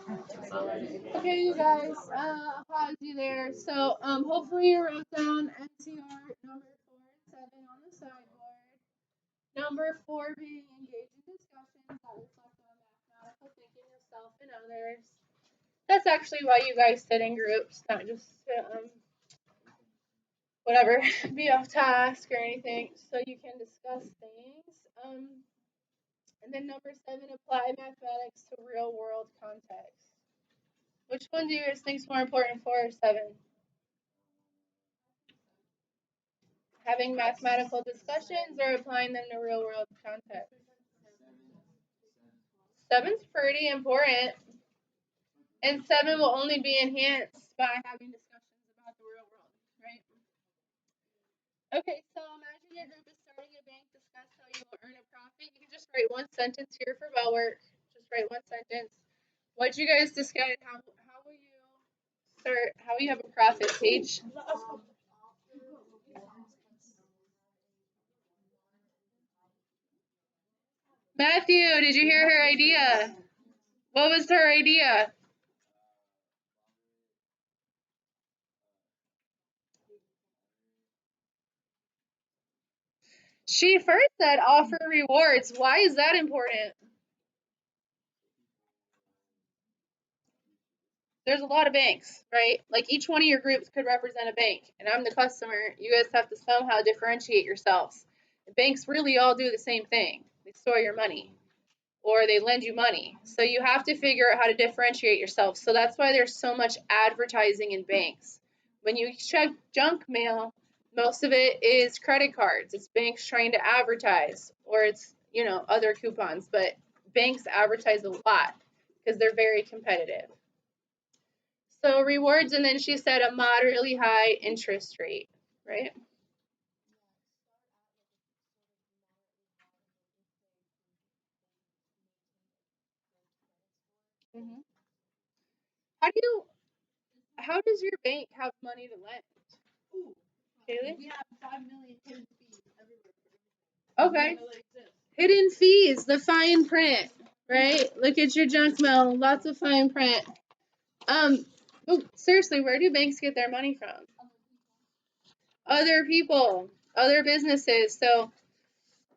Okay, you guys, apology there. So, hopefully you wrote down NCR number 4 and 7 on the sideboard. Number 4 being engage in discussions that reflect on mathematical thinking of self and others. That's actually why you guys sit in groups, not just to, whatever, be off task or anything, so you can discuss things. And then number 7, apply mathematics to real world context. Which one do you guys think is more important, 4 or 7? Having mathematical discussions or applying them to real world context? 7's pretty important. And 7 will only be enhanced by having discussions about the real world, right? Okay, so imagine your group is starting a bank, discuss how you will earn a profit. You can just write one sentence here for bell work. Just write one sentence. What you guys discuss, how will you start, how will you have a profit page? Matthew, did you hear her idea? What was her idea? She first said offer rewards. Why is that important? There's a lot of banks, right? Like each one of your groups could represent a bank, and I'm the customer. You guys have to somehow differentiate yourselves. The banks really all do the same thing. They store your money or they lend you money. So you have to figure out how to differentiate yourself. So that's why there's so much advertising in banks. When you check junk mail, most of it is credit cards. It's banks trying to advertise, or it's, other coupons, but banks advertise a lot because they're very competitive. So rewards, and then she said a moderately high interest rate, right? Mm-hmm. How do you? How does your bank have money to lend? Kaylee? We have 5 million hidden fees everywhere. Okay. Hidden fees, the fine print, right? Look at your junk mail, lots of fine print. Seriously, where do banks get their money from? Other people, other businesses. So,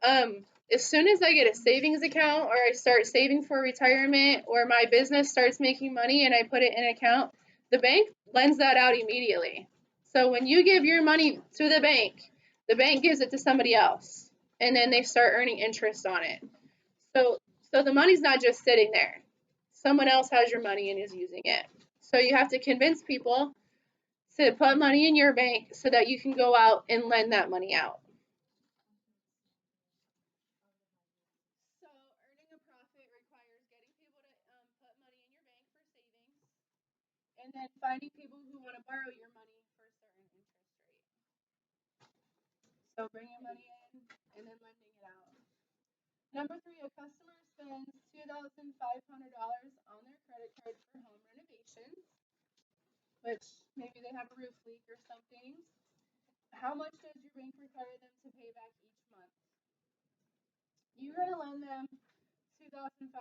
as soon as I get a savings account or I start saving for retirement or my business starts making money and I put it in an account, the bank lends that out immediately. So when you give your money to the bank gives it to somebody else and then they start earning interest on it. So the money's not just sitting there. Someone else has your money and is using it. So you have to convince people to put money in your bank so that you can go out and lend that money out. So earning a profit requires getting people to put money in your bank for savings, and then finding people who want to borrow your money for a certain interest rate. So bringing money in and then lending it out. Number 3, a customer spends $2,500 on their credit card for home renovations, which maybe they have a roof leak or something. How much does your bank require them to pay back each month? You're going to lend them $2,500.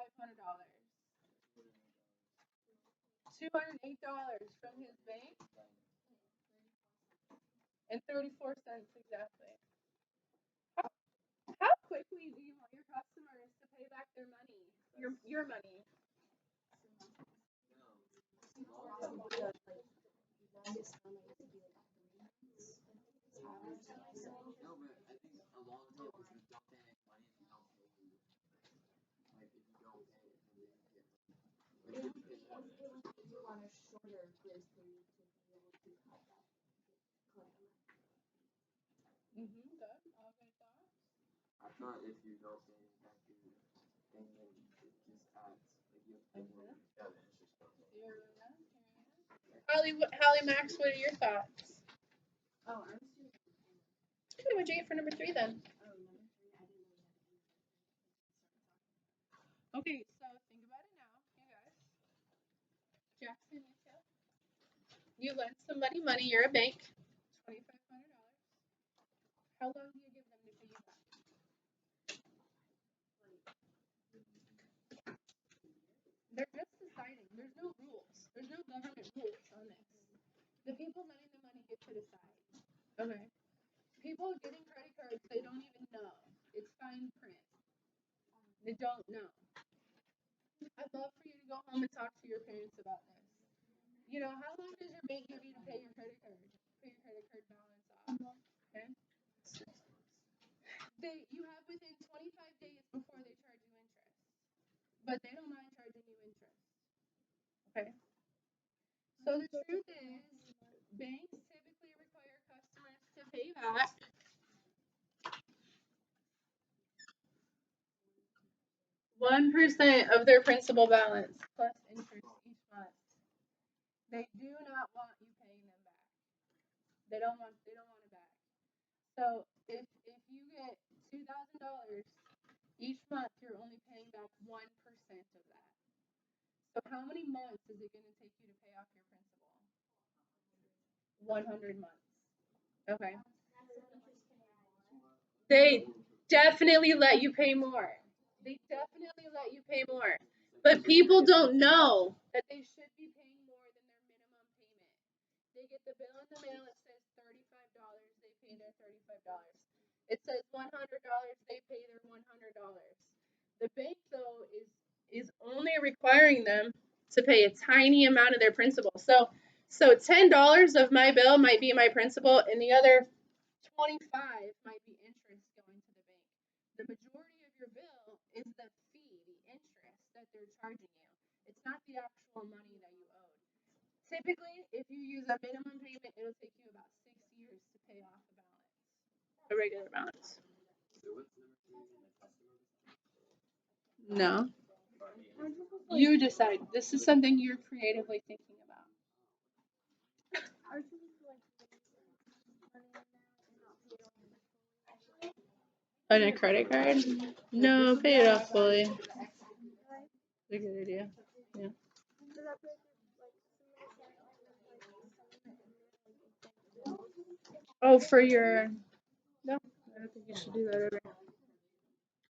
$208 from his bank and 34 cents exactly. How quickly do you want your customers to pay back their money? Your money. Good. All good thoughts. Holly Max, what are your thoughts? Okay, what'd you get for number 3 then? Okay, so think about it now, you guys. Jackson, you lend somebody money. You're a bank. $2,500. How long do you give them to pay you back? They're just the deciding. There's no rules. There's no government rules on this. The people lending the money get to decide. Okay. People getting credit cards, they don't even know. It's fine print. They don't know. I'd love for you to go home and talk to your parents about this. You know, how long does your bank give you to pay your credit card? Pay your credit card balance off. Okay. You have within 25 days before they charge you interest. But they don't mind charging you interest. Okay. So the truth is, banks typically require customers to pay back 1% of their principal balance plus interest each month. They do not want you paying them back. They don't want it back. So if you get $2,000 each month, you're only paying back 1% of that. So how many months is it going to take you to pay off your principal? 100 months. Okay. They definitely let you pay more. They definitely let you pay more. But people don't know that they should be paying more than their minimum payment. They get the bill in the mail, it says $35, they pay their $35. It says $100, they pay their $100. The bank, though, is only requiring them to pay a tiny amount of their principal. So $10 of my bill might be my principal, and the other 25 might be interest going to the bank. The majority of your bill is the fee, the interest that they're charging you. It's not the actual money that you owed. Typically, if you use a minimum payment, it'll take you about 6 years to pay off a balance, a regular balance. No. You decide. This is something you're creatively thinking about. On a credit card? No, pay it off fully. That's a good idea. Yeah. Oh, for your... No, I don't think you should do that ever.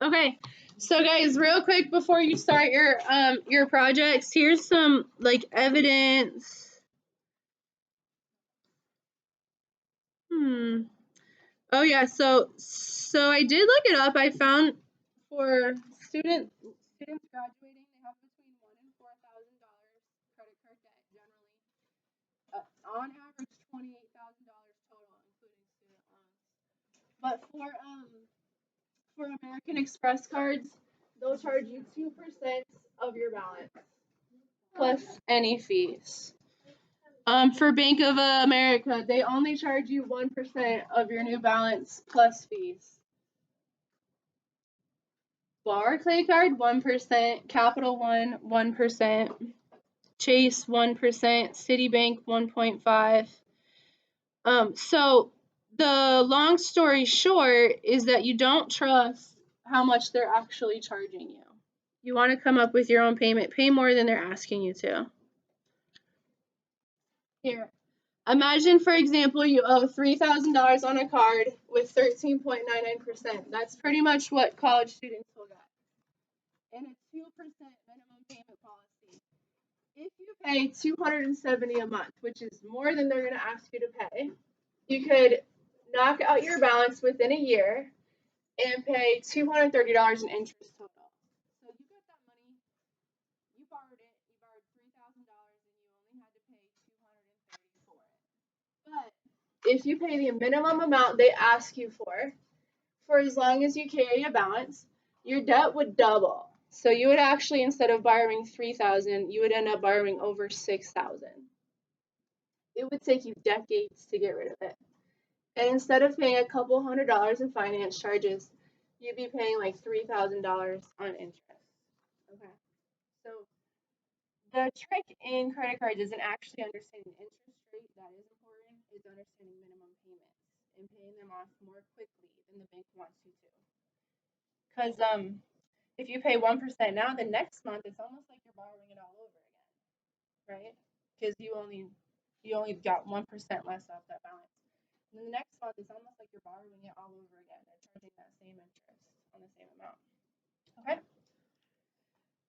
Okay, so guys, real quick before you start your projects, here's some like evidence. Oh yeah, so I did look it up. I found for students graduating, they have between $1,000 and $4,000 credit card debt generally. On average, $28,000 total, including student loans. But for American Express cards, they'll charge you 2% of your balance plus any fees. For Bank of America, they only charge you 1% of your new balance plus fees. Barclay card, 1%, Capital One, 1%, Chase, 1%, Citibank, 1.5%. So the long story short is that you don't trust how much they're actually charging you. You want to come up with your own payment. Pay more than they're asking you to. Here. Imagine, for example, you owe $3,000 on a card with 13.99%. That's pretty much what college students will get. And a 2% minimum payment policy. If you pay $270 a month, which is more than they're going to ask you to pay, you could knock out your balance within a year and pay $230 in interest total. So you got that money, you borrowed it, you borrowed $3,000, and you only had to pay $230 for it. But if you pay the minimum amount they ask you for as long as you carry a balance, your debt would double. So you would actually, instead of borrowing $3,000, you would end up borrowing over $6,000. It would take you decades to get rid of it. And instead of paying a couple $100 in finance charges, you'd be paying like $3,000 on interest. Okay. So the trick in credit cards isn't actually understanding interest rate. That is important. It's understanding minimum payments and paying them off more quickly than the bank wants you to. Because if you pay 1% now, the next month it's almost like you're borrowing it all over again, right? Because you only got 1% less off that balance. And then the next month it's almost like you're borrowing it all over again. They're charging that same interest on the same amount. Okay.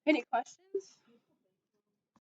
Any questions?